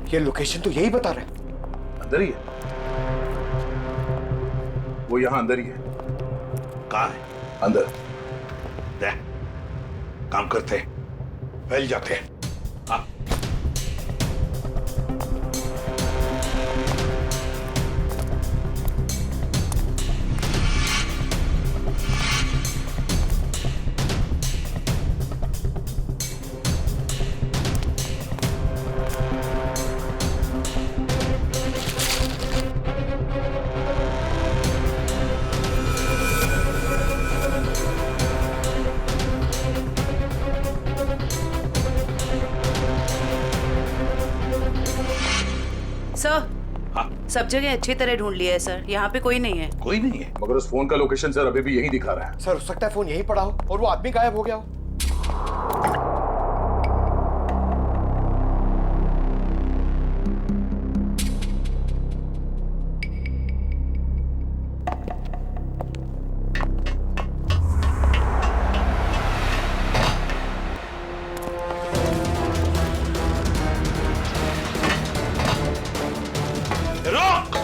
ये लोकेशन तो यही बता रहे हैं। अंदर ही है वो, यहाँ अंदर ही है। कहाँ है? अंदर। दे, काम करते हैं, फैल जाते हैं। हाँ। सर, हाँ, सब जगह अच्छी तरह ढूंढ लिया है सर, यहाँ पे कोई नहीं है। कोई नहीं है। मगर उस फोन का लोकेशन सर अभी भी यही दिखा रहा है। सर हो सकता है फोन यहीं पड़ा हो और वो आदमी गायब हो गया हो। रोक!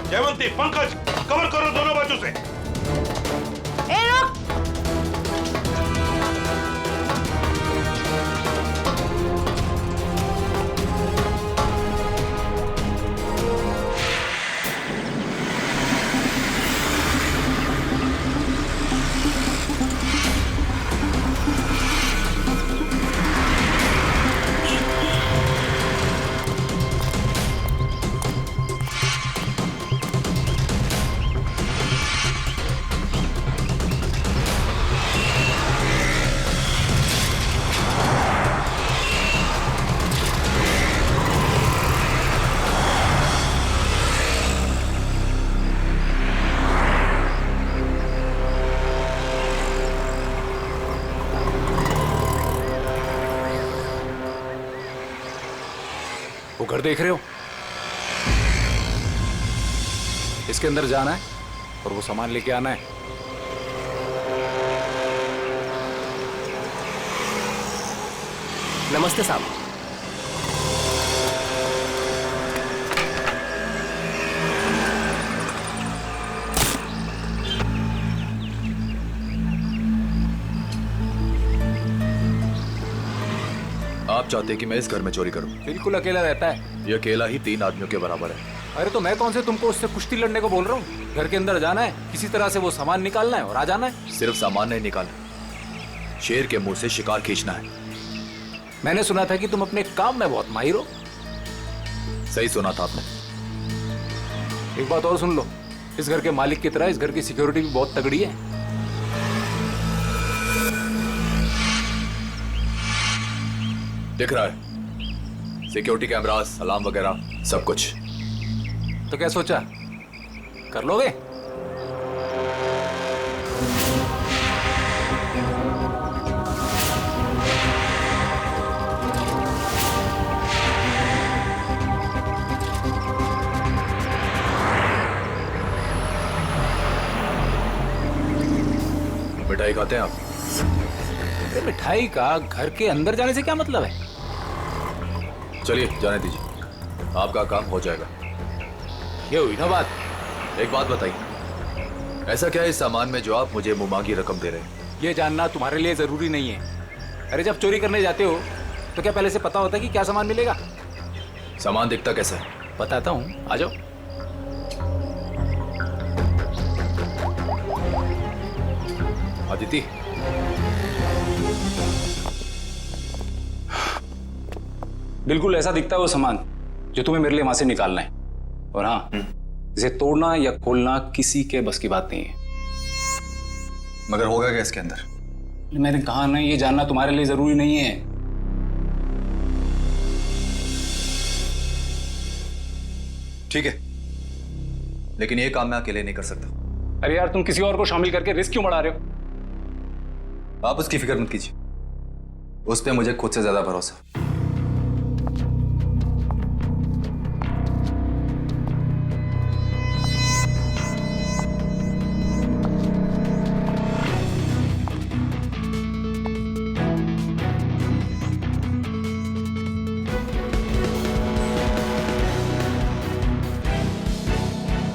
जयवंती, पंकज, कवर करो दोनों बाजू से। ए रुक! वो घर देख रहे हो? इसके अंदर जाना है और वो सामान लेके आना है। नमस्ते साहब। आप चाहते हैं कि मैं इस घर में चोरी करूं? बिल्कुल अकेला रहता है। ये अकेला ही 3 आदमियों के बराबर है। अरे तो मैं कौन से तुमको उससे कुश्ती लड़ने को बोल रहा हूँ? घर के अंदर जाना है, किसी तरह से वो सामान निकालना है और आ जाना है। सिर्फ सामान नहीं निकालना, शेर के मुंह से शिकार खींचना है। मैंने सुना था कि तुम अपने काम में बहुत माहिर हो। सही सुना था आपने। एक बात और सुन लो, इस घर के मालिक की तरह इस घर की सिक्योरिटी भी बहुत तगड़ी है। दिख रहा है, सिक्योरिटी कैमरास, अलार्म वगैरह सब कुछ। तो क्या सोचा, कर लोगे? मिठाई खाते हैं आप? अरे मिठाई का घर के अंदर जाने से क्या मतलब है? चलिए जाने दीजिए, आपका काम हो जाएगा। ये हुई ना बात। एक बात बताइए, ऐसा क्या है इस सामान में जो आप मुझे मुंहमांगी रकम दे रहे हैं? ये जानना तुम्हारे लिए जरूरी नहीं है। अरे जब चोरी करने जाते हो तो क्या पहले से पता होता है कि क्या सामान मिलेगा? सामान दिखता कैसा है? बताता हूँ, आ जाओ। अदिति, बिल्कुल ऐसा दिखता है वो सामान जो तुम्हें मेरे लिए वहां से निकालना है। और हाँ, इसे तोड़ना या खोलना किसी के बस की बात नहीं है। मगर होगा क्या इसके अंदर? मैंने कहा ना, ये जानना तुम्हारे लिए जरूरी नहीं है। ठीक है, लेकिन ये काम मैं अकेले नहीं कर सकता। अरे यार, तुम किसी और को शामिल करके रिस्क क्यों बढ़ा रहे हो? आप उसकी फिक्र मत कीजिए, उस पे मुझे खुद से ज्यादा भरोसा।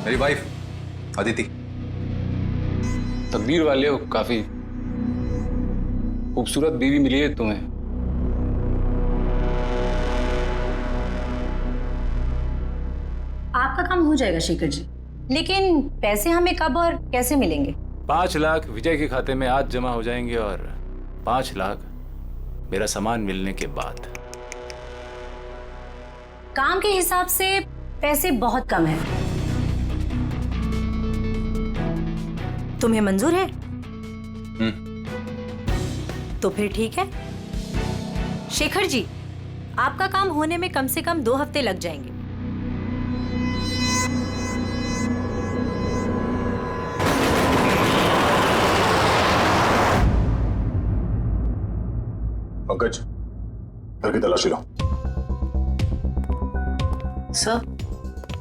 मेरी वाइफ अदिति। तकदीर वाले हो, काफी खूबसूरत बीवी मिली है तुम्हें। आपका काम हो जाएगा शेखर जी, लेकिन पैसे हमें कब और कैसे मिलेंगे? 5 लाख विजय के खाते में आज जमा हो जाएंगे और 5 लाख मेरा सामान मिलने के बाद। काम के हिसाब से पैसे बहुत कम हैं। तुम्हें मंजूर है? तो फिर ठीक है। शेखर जी, आपका काम होने में कम से कम 2 हफ्ते लग जाएंगे। पंकज, घर की तलाशी लो। सर,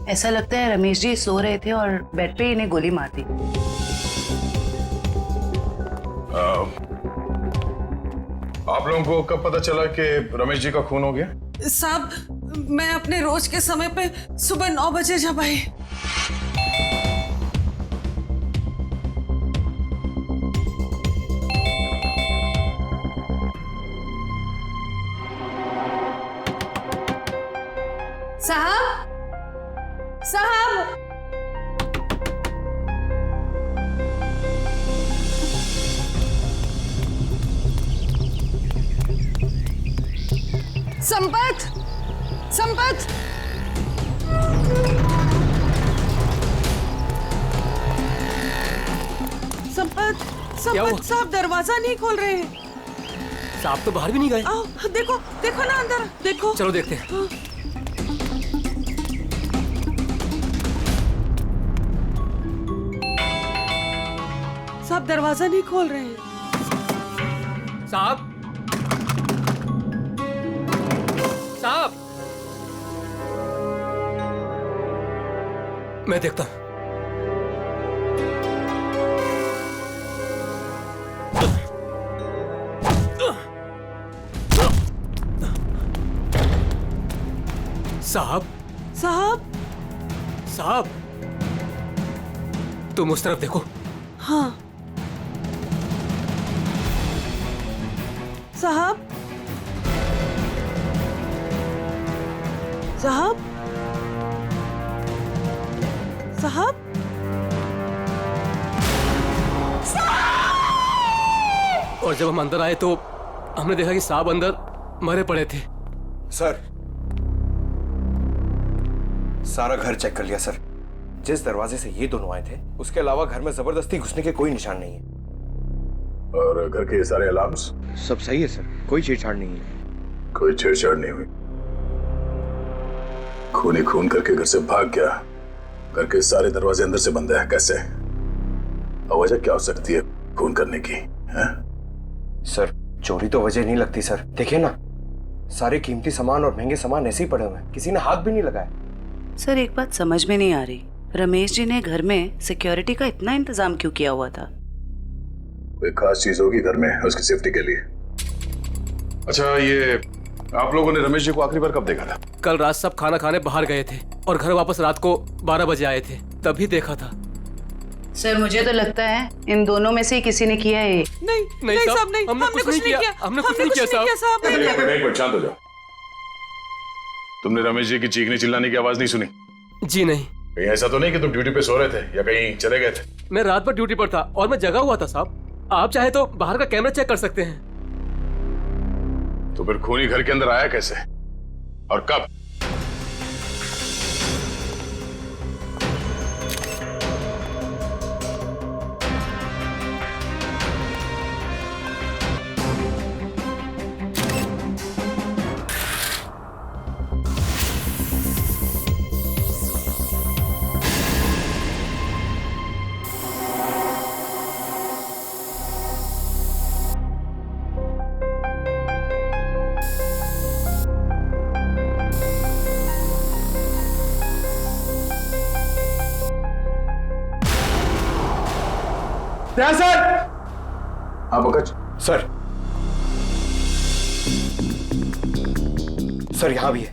ऐसा लगता है रमेश जी सो रहे थे और बेड पे इन्हें गोली मार दी। आप लोगों को कब पता चला कि रमेश जी का खून हो गया? साहब, मैं अपने रोज के समय पे सुबह 9 बजे जब आई। साहब, साहब, संपत, संपत, संपत, संपत साहब दरवाजा नहीं खोल रहे हैं। साहब तो बाहर भी नहीं गए। आओ, देखो, देखो ना अंदर, देखो। चलो देखते हैं। हाँ। साहब दरवाजा नहीं खोल रहे हैं। साहब, साहब, मैं देखता हूं। साहब, साहब, साहब, तुम उस तरफ देखो। हाँ। साहब, साहब, साहब, और जब हम अंदर आए तो हमने देखा कि साहब अंदर मरे पड़े थे। सर, सारा घर चेक कर लिया सर। जिस दरवाजे से ये दोनों आए थे उसके अलावा घर में जबरदस्ती घुसने के कोई निशान नहीं है। और घर के सारे अलार्म्स? सब सही है सर, कोई छेड़छाड़ नहीं है। कोई छेड़छाड़ नहीं हुई। खून ही खून करके घर से भाग गया। घर के सारे दरवाजे अंदर से बंद है, कैसे? और वजह क्या हो सकती है खून करने की? है? सर, चोरी तो वजह नहीं लगती सर। देखिए ना, सारे कीमती सामान और महंगे सामान ऐसे ही पड़े हुए हैं, किसी ने हाथ भी नहीं लगाया। सर, एक बात समझ में नहीं आ रही, रमेश जी ने घर में सिक्योरिटी का इतना इंतजाम क्यों किया हुआ था? कोई खास चीज होगी घर में उसकी सेफ्टी के लिए। अच्छा, ये आप लोगों ने रमेश जी को आखिरी बार कब देखा था? कल रात सब खाना खाने बाहर गए थे और घर वापस रात को 12 बजे आए थे, तभी देखा था। सर, मुझे तो लगता है इन दोनों में से ही किसी ने किया है ये। नहीं, नहीं साहब, नहीं, हमने कुछ नहीं किया। हमने कुछ नहीं किया साहब। एक मिनट, शांत हो जाओ। तुमने रमेश जी की चीखने चिल्लाने की आवाज नहीं सुनी? जी नहीं। कहीं ऐसा तो नहीं कि तुम ड्यूटी पे सो रहे थे या कहीं चले गए थे? मैं रात भर ड्यूटी पर था और मैं जगा हुआ था साहब। आप चाहे तो बाहर का कैमरा चेक कर सकते हैं। तो फिर खूनी घर के अंदर आया कैसे और कब? सर। हाँ पंकज। सर, सर यहाँ भी है।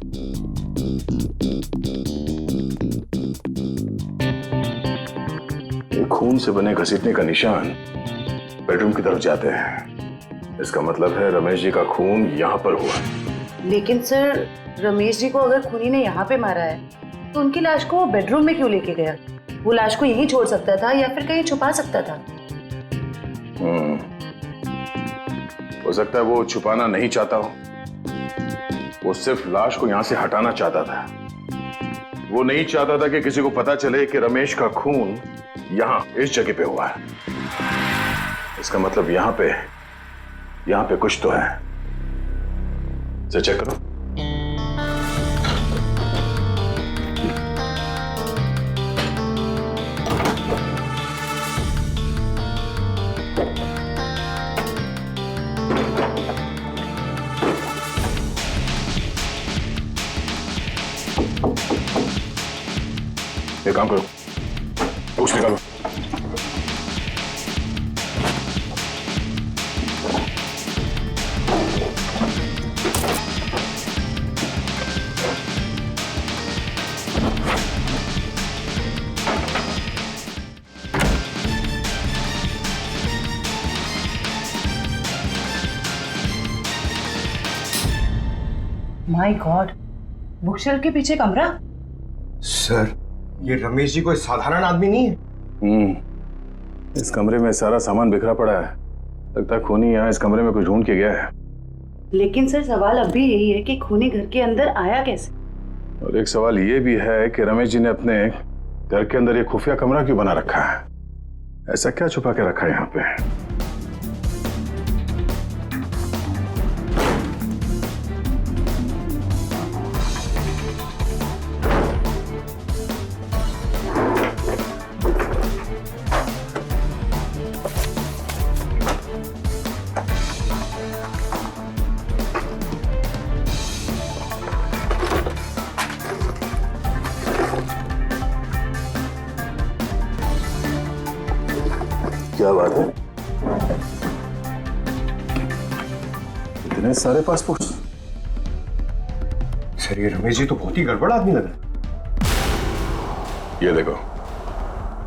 ये खून से बने घसीटने का निशान बेडरूम की तरफ जाते हैं। इसका मतलब है रमेश जी का खून यहाँ पर हुआ। लेकिन सर, रमेश जी को अगर खूनी ने यहाँ पे मारा है तो उनकी लाश को वो बेडरूम में क्यों लेके गया? वो लाश को यहीं छोड़ सकता था या फिर कहीं छुपा सकता था। हो सकता है वो छुपाना नहीं चाहता हो, वो सिर्फ लाश को यहां से हटाना चाहता था। वो नहीं चाहता था कि किसी को पता चले कि रमेश का खून यहां इस जगह पे हुआ है। इसका मतलब यहां पे कुछ तो है। इसे चेक करो। एक काम करो, बुक्स निकालो। माय गॉड, बुकशेल्फ के पीछे कमरा। सर, ये रमेश जी कोई साधारण आदमी नहीं है। इस कमरे में सारा सामान बिखरा पड़ा है। लगता है खूनी यहाँ इस कमरे में कुछ ढूंढ के गया है। लेकिन सर, सवाल अब भी यही है कि खूनी घर के अंदर आया कैसे? और एक सवाल ये भी है कि रमेश जी ने अपने घर के अंदर ये खुफिया कमरा क्यों बना रखा है? ऐसा क्या छुपा के रखा है यहाँ पे? क्या बात है? इतने सारे पासपोर्ट? सर, ये रमेश जी तो बहुत ही गड़बड़ आदमी लग रहा है। ये देखो,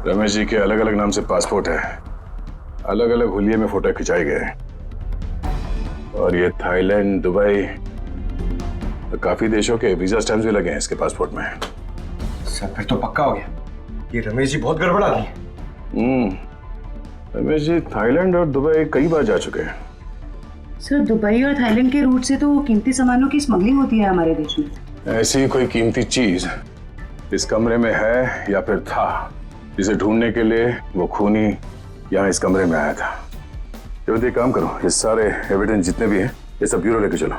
रमेश जी के अलग अलग नाम से पासपोर्ट है। अलग अलग हुलिये में फोटो खिंचाए गए हैं। और ये थाईलैंड, दुबई, तो काफी देशों के वीजा स्टैम्प्स भी लगे हैं इसके पासपोर्ट में। सर, फिर तो पक्का हो गया, ये रमेश जी बहुत गड़बड़ आदमी है। रमेश जी थाईलैंड और दुबई कई बार जा चुके हैं। सर, दुबई और थाईलैंड के रूट से तो कीमती सामानों की स्मगलिंग होती है हमारे देश में। ऐसी कोई कीमती चीज इस कमरे में है या फिर था, जिसे ढूंढने के लिए वो खूनी यहाँ इस कमरे में आया था। तो एक काम करो, ये सारे एविडेंस जितने भी हैं ये सब ब्यूरो लेके चलो।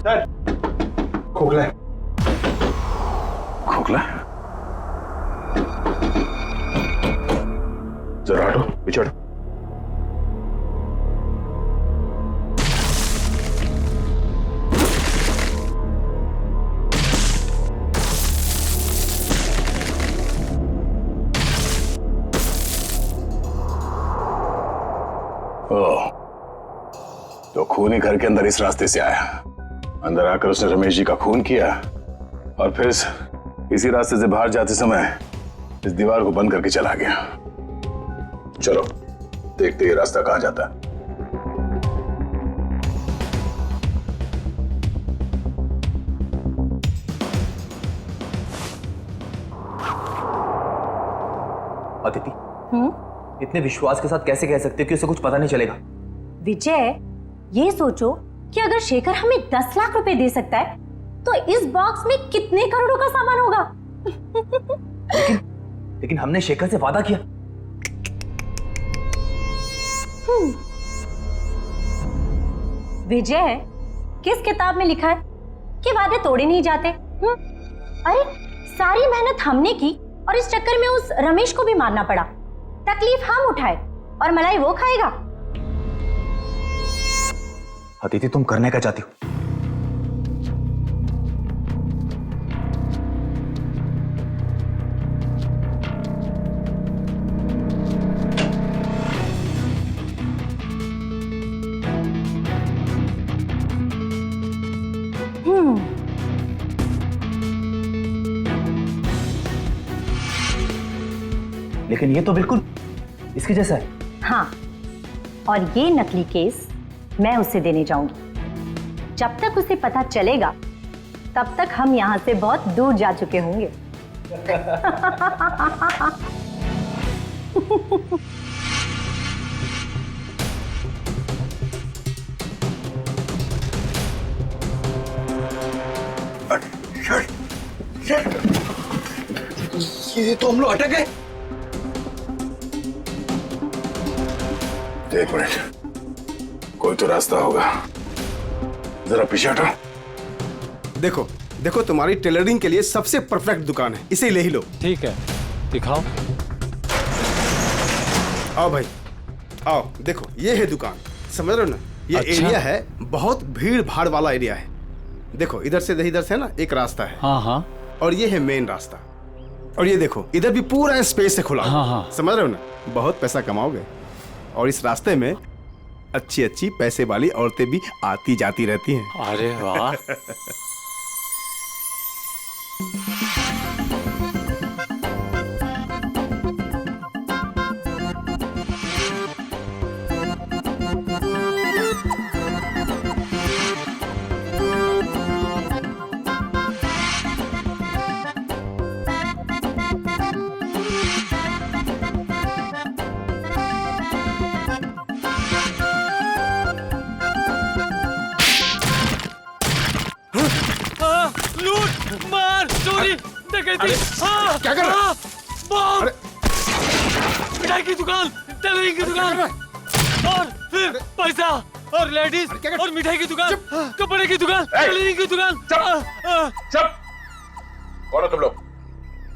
सर, खोखला है। खोखला? जरा हटो, पीछे हटो। ओह, तो खूनी घर के अंदर इस रास्ते से आया। अंदर आकर उसने रमेश जी का खून किया और फिर इसी रास्ते से बाहर जाते समय इस दीवार को बंद करके चला गया। चलो देखते ये रास्ता कहां जाता है। अदिति, इतने विश्वास के साथ कैसे कह सकते हो कि उसे कुछ पता नहीं चलेगा? विजय, ये सोचो कि अगर शेखर हमें 10 लाख रुपए दे सकता है तो इस बॉक्स में कितने करोड़ों का सामान होगा। लेकिन हमने शेखर से वादा किया। विजय, किस किताब में लिखा है कि वादे तोड़े नहीं जाते? अरे सारी मेहनत हमने की और इस चक्कर में उस रमेश को भी मारना पड़ा। तकलीफ हम उठाए और मलाई वो खाएगा। अदिति, तुम करने क्या चाहती हो? लेकिन ये तो बिल्कुल इसके जैसा है। हाँ, और ये नकली केस मैं उसे देने जाऊंगी। जब तक उसे पता चलेगा तब तक हम यहां से बहुत दूर जा चुके होंगे। ये तो हम लोग अटक गए। एक मिनट, कोई तो रास्ता होगा। जरा पीछे हटो। देखो देखो, तुम्हारी टेलरिंग के लिए सबसे परफेक्ट दुकान है, इसे ले ही लो। ठीक है, दिखाओ। आओ भाई, आओ। देखो ये है दुकान, समझ रहे हो ना? ये अच्छा। एरिया है, बहुत भीड़ भाड़ वाला एरिया है। देखो इधर से ना एक रास्ता है। हाँ हाँ। और ये है मेन रास्ता। और ये देखो इधर भी पूरा स्पेस है खुला। हाँ हाँ। समझ रहे हो ना? बहुत पैसा कमाओगे। और इस रास्ते में अच्छी अच्छी पैसे वाली औरतें भी आती जाती रहती हैं। अरे वाह। लूट मार चोरी डकैती। क्या कर रहा है? बम, मिठाई की दुकान, टेलरिंग की दुकान, और फिर पैसा और लेडीज और मिठाई की दुकान, कपड़े की दुकान, टेलरिंग की दुकान। चुप। कौन हो तुम लोग?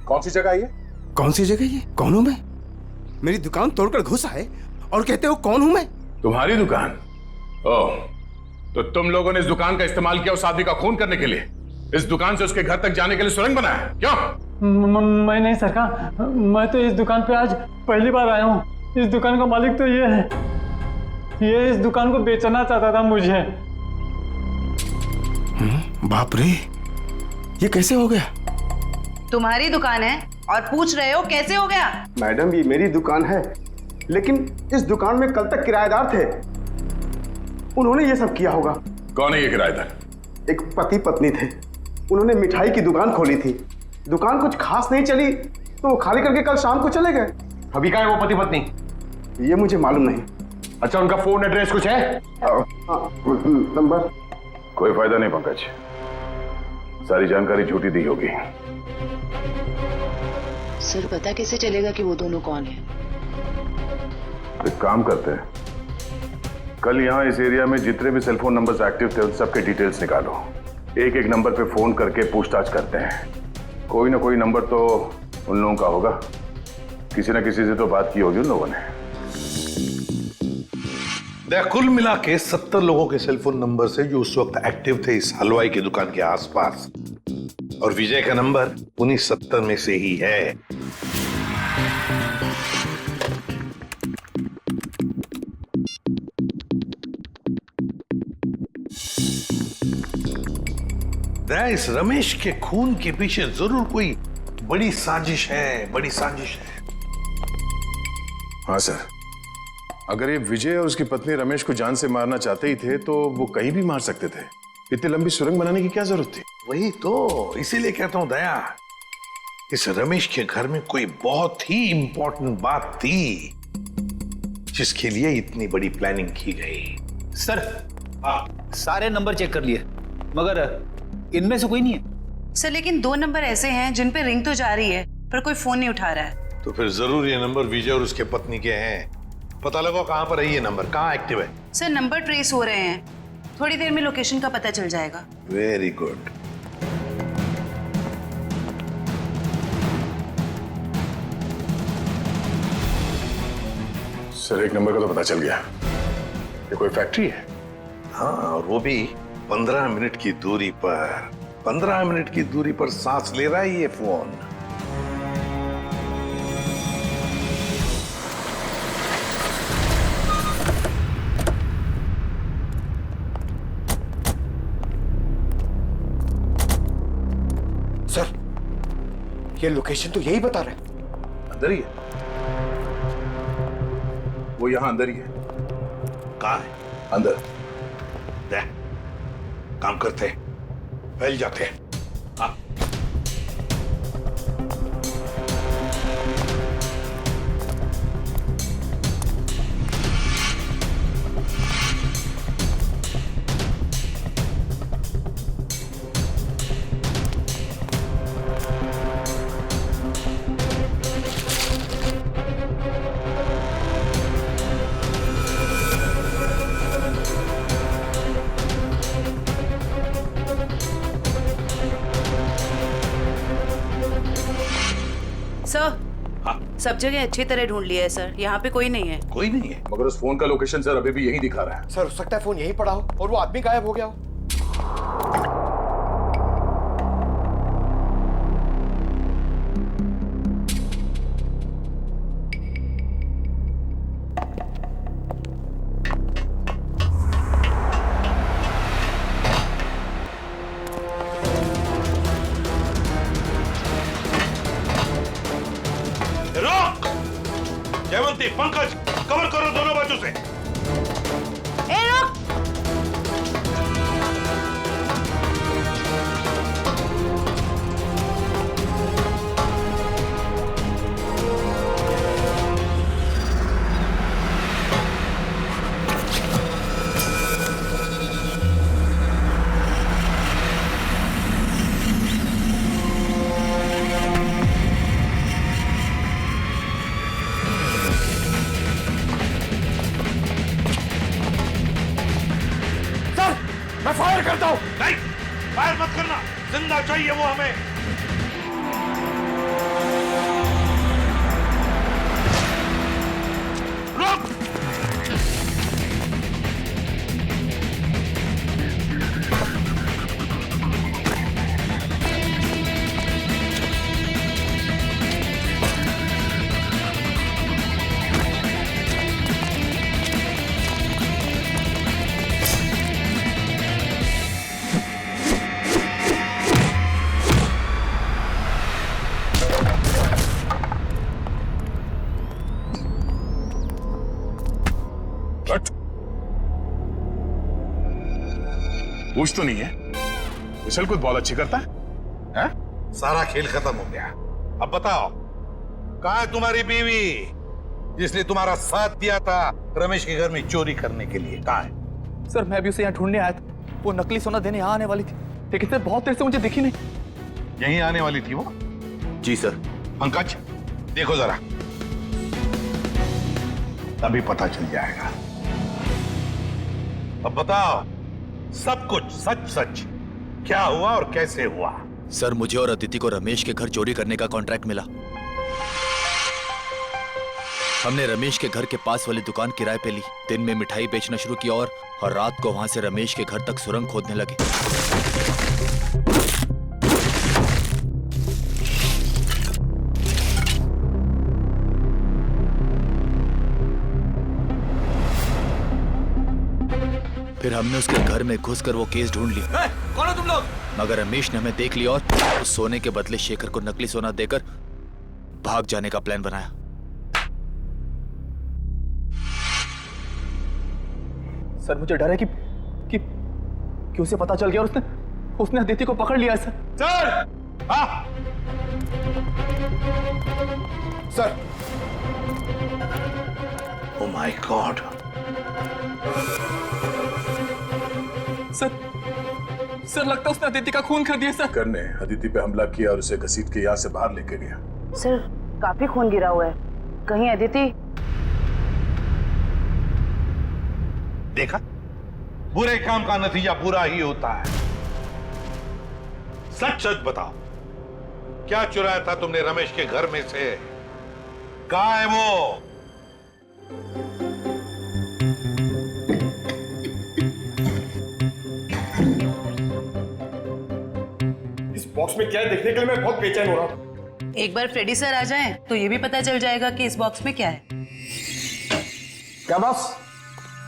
कौन सी जगह है ये? कौन सी जगह ये? कौन हूं मैं? मेरी दुकान तोड़कर घुस आए और कहते हो कौन हूं मैं? तुम्हारी दुकान? ओह, तो तुम लोगों ने इस दुकान का इस्तेमाल किया उस आदमी का खून करने के लिए? इस दुकान से उसके घर तक जाने के लिए सुरंग बनाया? क्यों? मैं नहीं सरकार, मैं तो इस दुकान पे आज पहली बार आया हूँ। इस दुकान का मालिक तो ये है, ये इस दुकान को बेचना चाहता था मुझे। बाप रे, ये कैसे हो गया? तुम्हारी दुकान है और पूछ रहे हो कैसे हो गया? मैडम ये मेरी दुकान है, लेकिन इस दुकान में कल तक किराएदार थे, उन्होंने ये सब किया होगा। कौन है ये किराएदार? एक पति पत्नी थे, उन्होंने मिठाई की दुकान खोली थी। दुकान कुछ खास नहीं चली तो वो खाली करके कल शाम को चले गए। अभी कहाँ है वो पति पत्नी? ये मुझे मालूम नहीं। अच्छा, उनका फोन एड्रेस कुछ है? नंबर? कोई फायदा नहीं पंकज, सारी जानकारी झूठी दी होगी। सर पता कैसे चलेगा कि वो दोनों कौन है? एक काम करते हैं, कल यहाँ इस एरिया में जितने भी सेलफोन नंबर्स एक्टिव थे उन सबके डिटेल्स निकालो। एक एक नंबर पे फोन करके पूछताछ करते हैं। कोई ना कोई नंबर तो उन लोगों का होगा, किसी ना किसी से तो बात की होगी उन लोगों ने। कुल मिला के 70 लोगों के सेलफोन नंबर से जो उस वक्त एक्टिव थे इस हलवाई की दुकान के आसपास, और विजय का नंबर उन्हीं 70 में से ही है। इस रमेश के खून के पीछे जरूर कोई बड़ी साजिश है, बड़ी साजिश है। हाँ सर, अगर ये विजय और उसकी पत्नी रमेश को जान से मारना चाहते ही थे तो वो कहीं भी मार सकते थे। इतनी लंबी सुरंग बनाने की क्या जरूरत थी? वही तो, इसीलिए कहता हूं दया, इस रमेश के घर में कोई बहुत ही इंपॉर्टेंट बात थी जिसके लिए इतनी बड़ी प्लानिंग की गई। सर, सारे नंबर चेक कर लिए मगर इनमें से कोई नहीं है। सर लेकिन 2 नंबर ऐसे हैं जिन पे रिंग तो जा रही है पर कोई फोन नहीं उठा रहा है। तो फिर जरूर ये नंबर विजय और उसके पत्नी के हैं। पता लगाओ कहां पर है ये नंबर, कहां एक्टिव है। सर नंबर ट्रेस हो रहे हैं, थोड़ी देर में लोकेशन का पता चल जाएगा। Very good. सर एक नंबर का तो पता चल गया, ये कोई फैक्ट्री है। हाँ, और वो भी 15 मिनट की दूरी पर। 15 मिनट की दूरी पर सांस ले रहा है ये फोन। सर ये लोकेशन तो यही बता रहे हैं। अंदर ही है। वो यहाँ अंदर ही है। कहाँ है? अंदर। दे, काम करते हैं, फैल जाते हैं। हाँ। सर, सब जगह अच्छी तरह ढूंढ लिया है सर, यहाँ पे कोई नहीं है। कोई नहीं है? मगर उस फोन का लोकेशन सर अभी भी यही दिखा रहा है। सर हो सकता है फोन यहीं पड़ा हो और वो आदमी गायब हो गया हो। रोक! जयवंती, पंकज, कवर करो दोनों बाजू से। ए रुक! मैं फायर करता हूं। नहीं, फायर मत करना, जिंदा चाहिए वो हमें। रोक! पूछ तो नहीं है? विशल कुछ बहुत अच्छी करता है? सारा खेल खत्म हो गया। अब बताओ, कहाँ है तुम्हारी बीवी जिसने तुम्हारा साथ दिया था रमेश के घर में चोरी करने के लिए? कहाँ है? सर मैं भी उसे यहाँ ढूंढने आया था। वो नकली सोना देने यहाँ आने वाली थी, लेकिन सर बहुत देर से मुझे दिखी नहीं। यहीं आने वाली थी वो? जी सर। पंकज, देखो जरा, तभी पता चल जाएगा। अब बताओ, सब कुछ सच सच क्या हुआ और कैसे हुआ? सर मुझे और अदिति को रमेश के घर चोरी करने का कॉन्ट्रैक्ट मिला। हमने रमेश के घर के पास वाली दुकान किराए पे ली, दिन में मिठाई बेचना शुरू किया और रात को वहां से रमेश के घर तक सुरंग खोदने लगे। फिर हमने उसके घर में घुसकर वो केस ढूंढ लिया। कौन हो तुम लोग? मगर रमेश ने हमें देख लिया और उस सोने के बदले शेखर को नकली सोना देकर भाग जाने का प्लान बनाया। सर मुझे डर है कि उसे पता चल गया और उसने अदिति को पकड़ लिया। Sir sir oh my God! Sir लगता है उसने अदिति का खून कर दिया। सर करने अदिति पे हमला किया और उसे घसीट के यहाँ से बाहर लेके गया। सर काफी खून गिरा हुआ है, कहीं अदिति? देखा, बुरे काम का नतीजा बुरा ही होता है। सच सच बताओ, क्या चुराया था तुमने रमेश के घर में से? कहाँ है वो? इस बॉक्स में क्या है देखने के लिए मैं बहुत बेचैन हो रहा हूँ। एक बार फ्रेडी सर आ जाएं तो ये भी पता चल जाएगा कि इस बॉक्स में क्या है। क्या बॉस,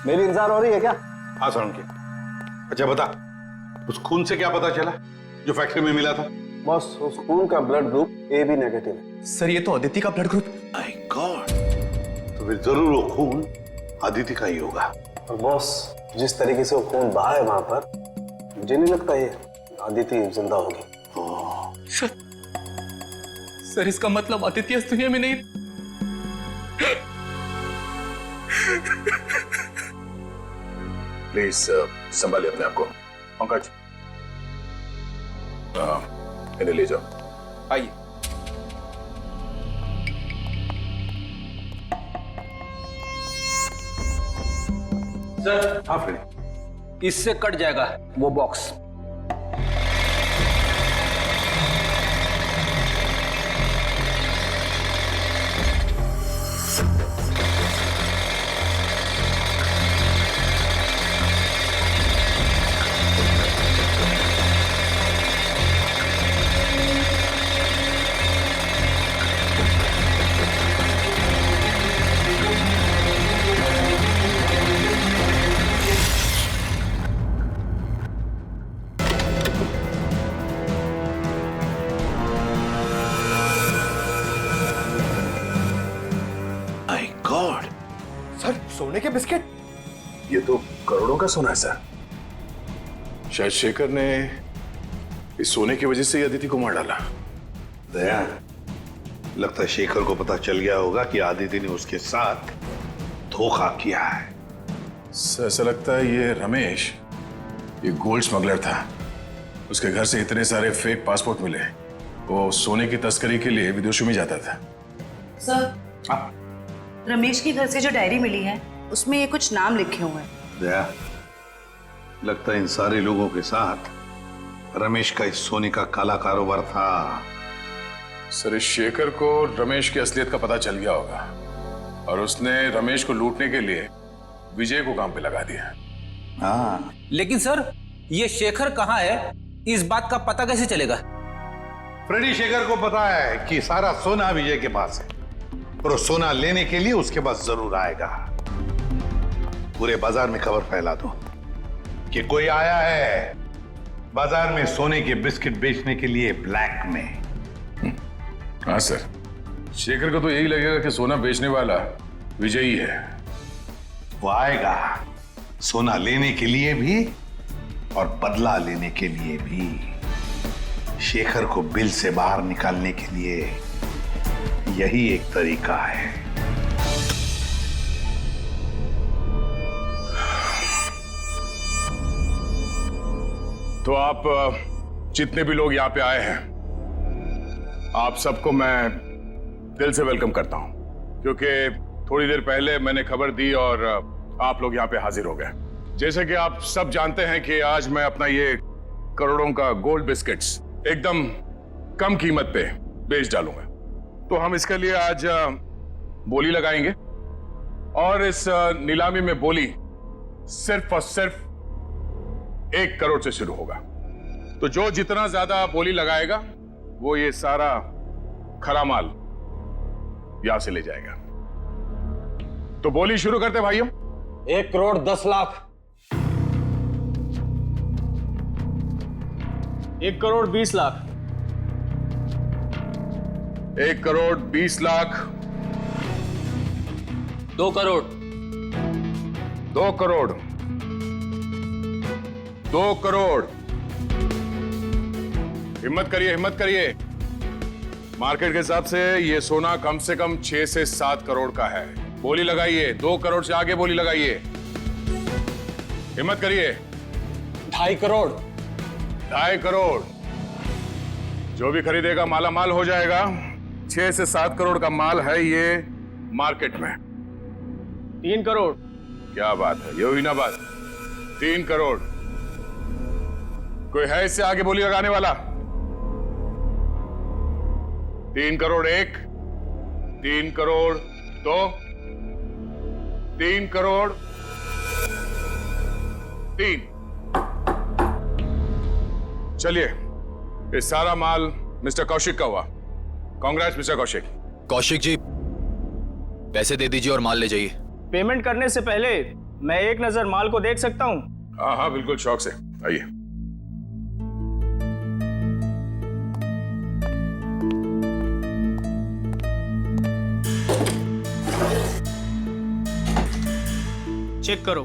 मेरी इंतजार हो रही है क्या? हाँ सोलंकी। अच्छा बता, उस खून से क्या पता चला जो फैक्ट्री में मिला था? बॉस, उस खून का ब्लड ग्रुप AB नेगेटिव है। सर ये तो अदिति का ब्लड ग्रुप। My God! तो फिर जरूर वो खून आदिति का ही होगा। और बॉस, जिस तरीके से वो खून बहा है वहां पर, मुझे नहीं लगता ये आदिति जिंदा होगी। सर इसका मतलब आदित्य इस दुनिया में नहीं। प्लीज संभालिए अपने आप को। पंकज, इन्हें ले जाओ। आइए। सर, हाँ फ्रेडी, इससे कट जाएगा वो बॉक्स। माय गॉड, सर सोने के बिस्किट। ये तो करोड़ों का सोना है सर। शायद शेखर ने इस सोने की वजह से ही अदिति को मार डाला। दया, लगता है शेखर को पता चल गया होगा कि आदिति ने उसके साथ धोखा किया है। सर ऐसा लगता है ये रमेश ये गोल्ड स्मगलर था। उसके घर से इतने सारे फेक पासपोर्ट मिले। वो सोने की तस्करी के लिए विदेशों में जाता था। सर, रमेश के घर से जो डायरी मिली है उसमें ये कुछ नाम लिखे हुए हैं। दया, लगता है इन सारे लोगों के साथ रमेश का इस सोने का काला कारोबार था। सर इस शेखर को रमेश की असलियत का पता चल गया होगा और उसने रमेश को लूटने के लिए विजय को काम पे लगा दिया। हाँ, लेकिन सर, ये शेखर कहाँ है, इस बात का पता कैसे चलेगा? फ्रेडी, शेखर को पता है कि सारा सोना विजय के पास है और वो सोना लेने के लिए उसके पास जरूर आएगा। पूरे बाजार में खबर फैला दो कि कोई आया है बाजार में सोने के बिस्किट बेचने के लिए ब्लैक में। हाँ सर, शेखर को तो यही लगेगा कि सोना बेचने वाला विजय ही है। वो आएगा सोना लेने के लिए भी और बदला लेने के लिए भी। शेखर को बिल से बाहर निकालने के लिए यही एक तरीका है। तो आप जितने भी लोग यहाँ पे आए हैं, आप सबको मैं दिल से वेलकम करता हूं, क्योंकि थोड़ी देर पहले मैंने खबर दी और आप लोग यहाँ पे हाजिर हो गए। जैसे कि आप सब जानते हैं कि आज मैं अपना ये करोड़ों का गोल्ड बिस्किट्स एकदम कम कीमत पे बेच डालूंगा। तो हम इसके लिए आज बोली लगाएंगे और इस नीलामी में बोली सिर्फ और सिर्फ 1 करोड़ से शुरू होगा। तो जो जितना ज्यादा बोली लगाएगा वो ये सारा खरा माल यहां से ले जाएगा। तो बोली शुरू करते भाइयों। 1 करोड़ 10 लाख। 1 करोड़ 20 लाख। 1 करोड़ 20 लाख। 2 करोड़। 2 करोड़। 2 करोड़। हिम्मत करिए, हिम्मत करिए। मार्केट के हिसाब से ये सोना कम से कम 6 से 7 करोड़ का है। बोली लगाइए, 2 करोड़ से आगे बोली लगाइए। हिम्मत करिए। 2.5 करोड़। 2.5 करोड़। जो भी खरीदेगा माला माल हो जाएगा। 6 से 7 करोड़ का माल है ये मार्केट में। 3 करोड़। क्या बात है, ये हुई ना बात। 3 करोड़। कोई है इससे आगे बोली लगाने वाला? 3 करोड़ 1, 3 करोड़ 2, 3 करोड़ 3। चलिए, ये सारा माल मिस्टर कौशिक का हुआ। कांग्रेस मिस्टर कौशिक। कौशिक जी, पैसे दे दीजिए और माल ले जाइए। पेमेंट करने से पहले मैं एक नजर माल को देख सकता हूं? हाँ हाँ बिल्कुल, शौक से आइए। चेक करो।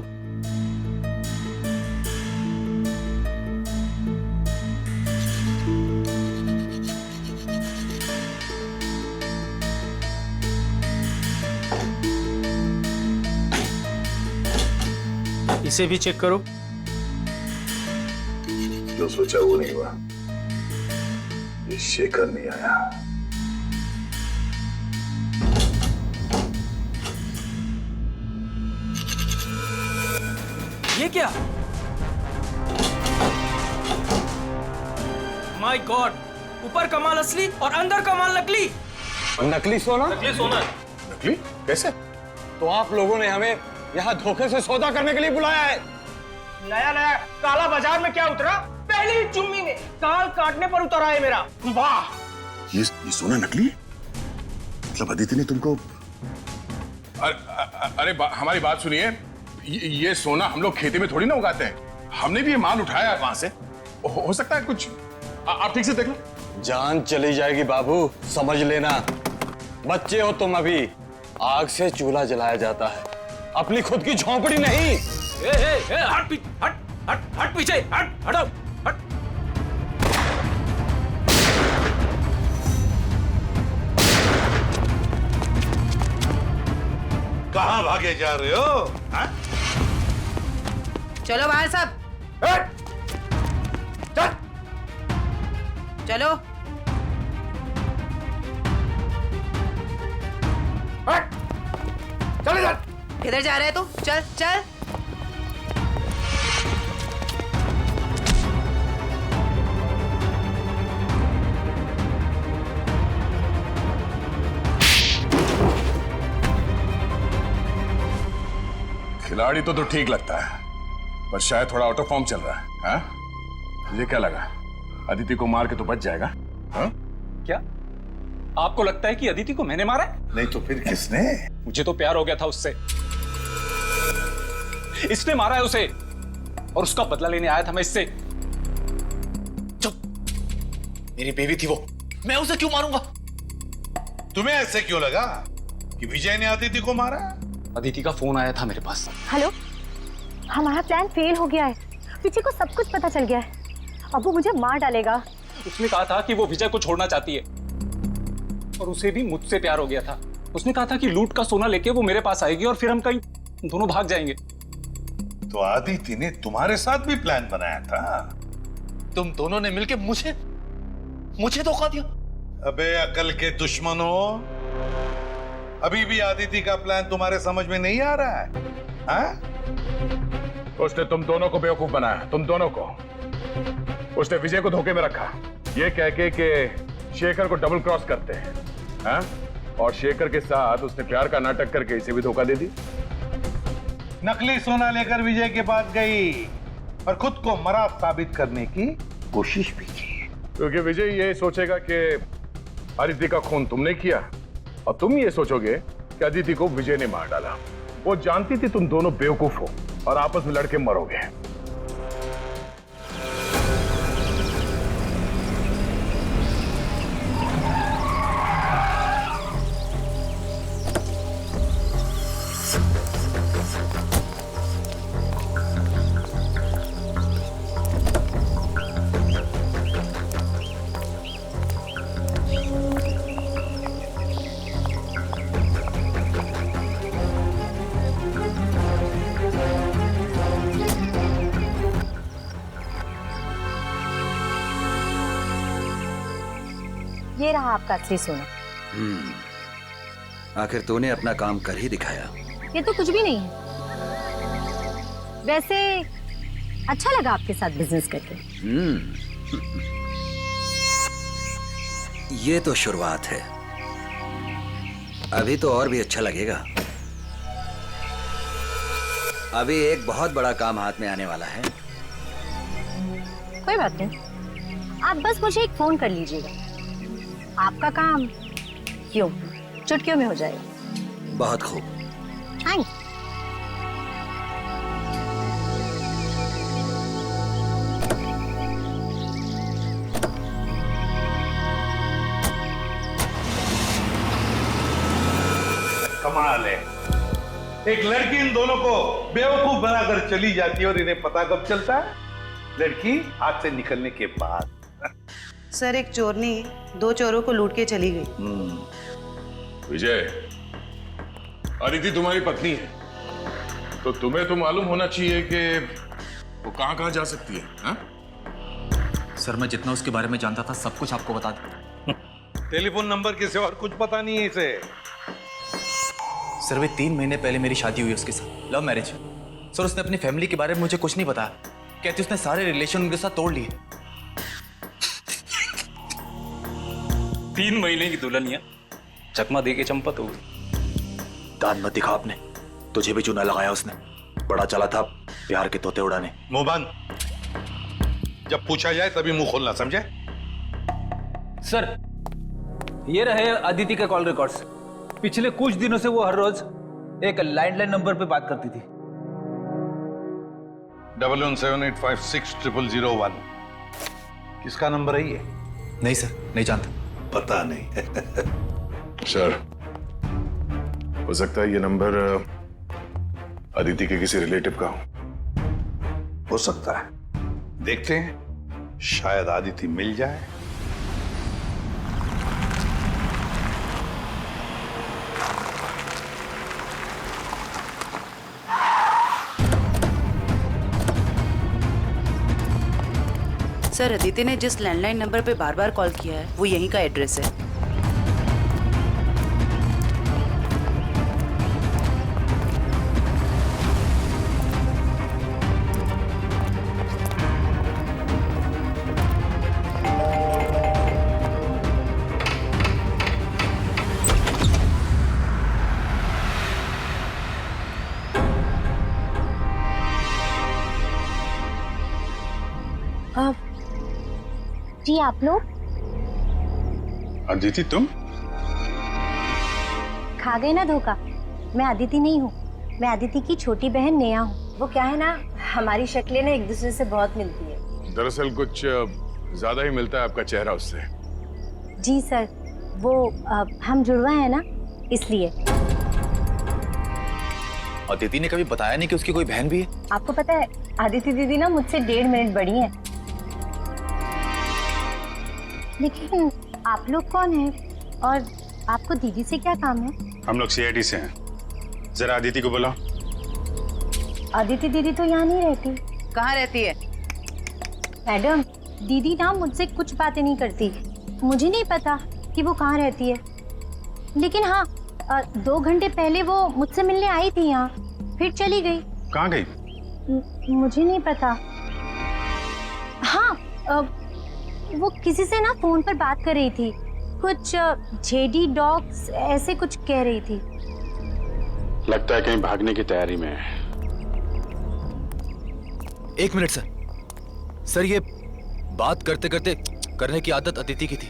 इसे भी चेक करो। जो सोचा वो नहीं हुआ। ये शेखर नहीं आया। ये क्या? माय गॉड, ऊपर कमाल असली और अंदर कमाल नकली। नकली सोना? नकली सोना। नकली? कैसे? तो आप लोगों ने हमें यहाँ धोखे से सौदा करने के लिए बुलाया है? नया नया काला बाजार में क्या उतरा? पहली चुम्मी में काल काटने पर उतरा है मेरा। वाह! ये सोना नकली? मतलब अदिति ने तुमको? अरे हमारी बात सुनिए। ये सोना हम लोग खेती में थोड़ी ना उगाते हैं। हमने भी ये माल उठाया है वहां से। हो सकता है कुछ। आप ठीक से देख लो। जान चली जाएगी बाबू, समझ लेना। बच्चे हो तुम अभी। आग से चूल्हा जलाया जाता है, अपनी खुद की झोंपड़ी नहीं। हट पीछे, हटो, हट। कहां भागे जा रहे हो? हा? चलो बाहर सब, चलो। चले जा। किधर जा रहे तू? चल चल। खिलाड़ी तो ठीक लगता है, पर शायद थोड़ा आउट ऑफ फॉर्म चल रहा है। हाँ? मुझे क्या लगा, अदिति को मार के तो बच जाएगा। हाँ? क्या आपको लगता है कि अदिति को मैंने मारा है? नहीं तो फिर किसने? मुझे तो प्यार हो गया था उससे। इसने मारा है उसे और उसका बदला लेने आया था मैं इससे। चुप, मेरी बेबी थी वो, मैं उसे क्यों मारूंगा? तुम्हें ऐसे क्यों लगा कि विजय ने अदिति को मारा? अदिति का फोन आया था मेरे पास। हेलो, हमारा प्लान फेल हो गया है। विजय को सब कुछ पता चल गया है। अब वो मुझे मार डालेगा। उसने कहा था कि वो विजय को छोड़ना चाहती है और उसे भी मुझसे प्यार हो गया था। उसने कहा था कि लूट का सोना लेके वो मेरे पास आएगी और फिर हम कहीं दोनों भाग जाएंगे। तो अदिति ने तुम्हारे साथ भी प्लान बनाया था? तुम दोनों ने मिलकर मुझे धोखा दिया। अबे अकल के दुश्मनों, अभी भी अदिति का प्लान तुम्हारे समझ में नहीं आ रहा है? हाँ? उसने तुम दोनों को बेवकूफ बनाया, तुम दोनों को। उसने विजय को धोखे में रखा, ये कह के कि शेखर को डबल क्रॉस करते हैं। हाँ? और शेखर के साथ उसने प्यार का नाटक करके इसे भी धोखा दे दी। नकली सोना लेकर विजय के पास गई और खुद को मरा साबित करने की कोशिश भी की, क्योंकि विजय ये सोचेगा कि अदिति का खून तुमने किया और तुम ये सोचोगे कि अदिति को विजय ने मार डाला। वो जानती थी तुम दोनों बेवकूफ हो और आपस में लड़के मरोगे। ये रहा आपका असली सोना। आखिर तूने अपना काम कर ही दिखाया। ये तो कुछ भी नहीं है। वैसे अच्छा लगा आपके साथ बिजनेस करके। ये तो शुरुआत है, अभी तो और भी अच्छा लगेगा। अभी एक बहुत बड़ा काम हाथ में आने वाला है। कोई बात नहीं, आप बस मुझे एक फोन कर लीजिएगा, आपका काम क्यों चुटकियों में हो जाएगा। बहुत खूब। थैंक्स। कमाल है, एक लड़की इन दोनों को बेवकूफ बनाकर चली जाती है और इन्हें पता कब चलता है? लड़की हाथ से निकलने के बाद। सर, एक चोरनी 2 चोरों को लूट के चली गई। विजय, अदिति तुम्हारी पत्नी है, तो तुम्हें तो मालूम होना चाहिए कि वो कहां कहां जा सकती है, हा? सर, मैं जितना उसके बारे में जानता था सब कुछ आपको बता दूं। टेलीफोन नंबर के सिवा और कुछ पता नहीं है इसे। सर, वे 3 महीने पहले मेरी शादी हुई उसके साथ, लव मैरिज। सर, उसने अपनी फैमिली के बारे में मुझे कुछ नहीं बताया। कहती उसने सारे रिलेशन उनके साथ तोड़ लिए। 3 महीने की दुल्हनिया चकमा दे के चंपत हो गई। दान मत दिखा आपने, तुझे भी चूना लगाया उसने। बड़ा चला था प्यार के तोते उड़ाने। मुंह बंद, जब पूछा जाए तभी मुंह खोलना, समझे? सर, ये रहे अदिति के कॉल रिकॉर्ड्स। पिछले कुछ दिनों से वो हर रोज एक लैंडलाइन नंबर पे बात करती थी। 1178560001। किसका नंबर है ये? नहीं सर, नहीं जानता। पता नहीं। सर, हो सकता है ये नंबर अदिति के किसी रिलेटिव का हो सकता है, देखते हैं, शायद अदिति मिल जाए। सर, अदिति ने जिस लैंडलाइन नंबर पे बार बार कॉल किया है वो यहीं का एड्रेस है। जी, आप लोग? अदिति, तुम खा गए ना धोखा। मैं अदिति नहीं हूँ, मैं अदिति की छोटी बहन नेहा हूँ। वो क्या है ना, हमारी शक्लें ना एक दूसरे से बहुत मिलती है। दरअसल कुछ ज्यादा ही मिलता है आपका चेहरा उससे। जी सर, वो हम जुड़वा है ना, इसलिए। अदिति ने कभी बताया नहीं कि उसकी कोई बहन भी है? आपको पता है, अदिति दीदी ना मुझसे 1.5 मिनट बड़ी है। लेकिन आप लोग कौन हैं और आपको दीदी से क्या काम है? हम लोग CID से हैं। जरा अदिति को बुलाओ। अदिति दीदी तो यहाँ नहीं रहती। कहाँ रहती है? मैडम, दीदी ना मुझसे कुछ बातें नहीं करती। मुझे नहीं पता कि वो कहाँ रहती है, लेकिन हाँ 2 घंटे पहले वो मुझसे मिलने आई थी यहाँ, फिर चली गई। कहाँ गई? मुझे नहीं पता। हाँ, वो किसी से ना फोन पर बात कर रही थी, कुछ जेडी डॉग्स ऐसे कुछ कह रही थी। लगता है कहीं भागने की तैयारी में है। 1 मिनट सर। सर, ये बात करते करते करने की आदत अदिति की थी।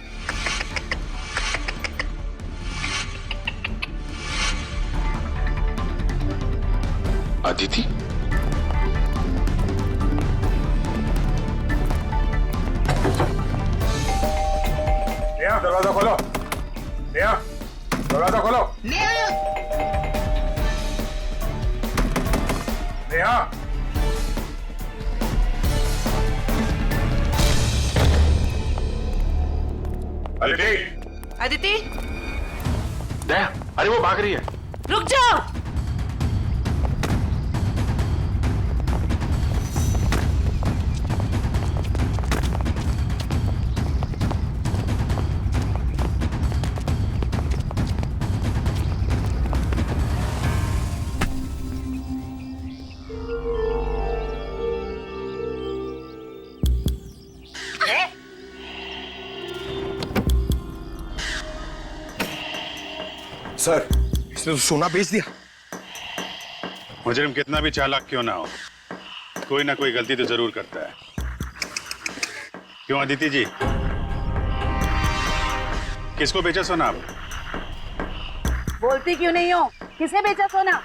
अदिति? नेहा, दरवाजा खोलो। नेहा, दरवाजा खोलो। नेहा। अदिति। अदिति, नेहा, अरे वो भाग रही है। रुक जाओ। सर, इसने तो सोना बेच दिया। मुजरिम कितना भी चालाक क्यों ना हो, कोई ना कोई गलती तो जरूर करता है। क्यों अदिति जी, किसको बेचा सोना आप? बोलती क्यों नहीं हो? किसे बेचा सोना?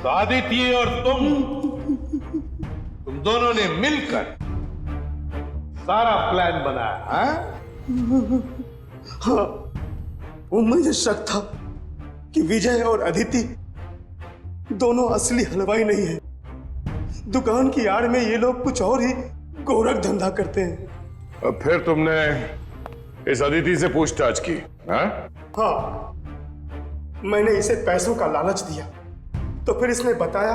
तो आदित्य और तुम दोनों ने मिलकर सारा प्लान बनाया, हाँ? हाँ, वो मुझे शक था कि विजय और अदिति दोनों असली हलवाई नहीं है। दुकान की आड़ में ये लोग कुछ और ही गोरख धंधा करते हैं। अब फिर तुमने इस अदिति से पूछताछ की? हाँ? हाँ, मैंने इसे पैसों का लालच दिया तो फिर इसने बताया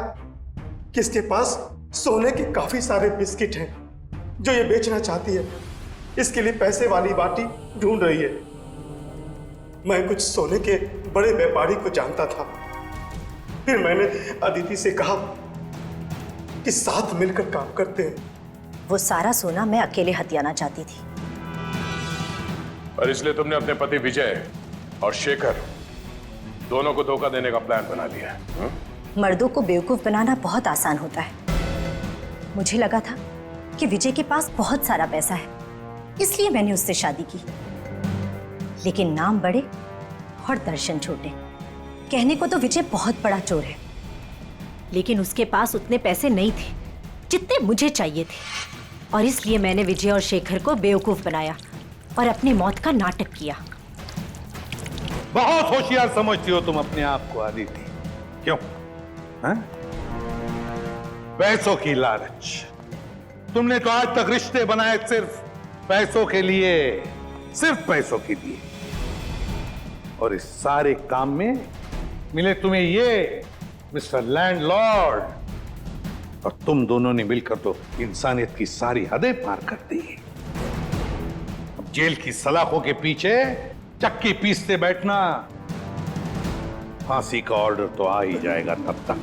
कि इसके पास सोने के काफी सारे बिस्किट हैं जो ये बेचना चाहती है। इसके लिए पैसे वाली बाटी ढूंढ रही है। मैं कुछ सोने के बड़े व्यापारी को जानता था। फिर मैंने अदिति से कहा कि साथ मिलकर काम करते हैं। वो सारा सोना मैं अकेले हथियाना चाहती थी। और इसलिए तुमने अपने पति विजय और शेखर दोनों को धोखा देने का प्लान बना लिया है? हाँ? मर्दों को बेवकूफ बनाना बहुत आसान होता है। मुझे लगा था कि विजय के पास बहुत सारा पैसा है, इसलिए मैंने उससे शादी की। लेकिन नाम बड़े और दर्शन छोटे। कहने को तो विजय बहुत बड़ा चोर है, लेकिन उसके पास उतने पैसे नहीं थे जितने मुझे चाहिए थे। और इसलिए मैंने विजय और शेखर को बेवकूफ बनाया और अपनी मौत का नाटक किया। बहुत होशियार समझती हो तुम अपने आप को आदित्य, क्यों? हाँ? पैसों की लालच। तुमने तो आज तक रिश्ते बनाए सिर्फ पैसों के लिए, सिर्फ पैसों के लिए। और इस सारे काम में मिले तुम्हें ये मिस्टर लैंडलॉर्ड, और तुम दोनों ने मिलकर तो इंसानियत की सारी हदें पार कर दी। अब जेल की सलाखों के पीछे चक्की पीसते बैठना, फांसी का ऑर्डर तो आ ही जाएगा तब तक।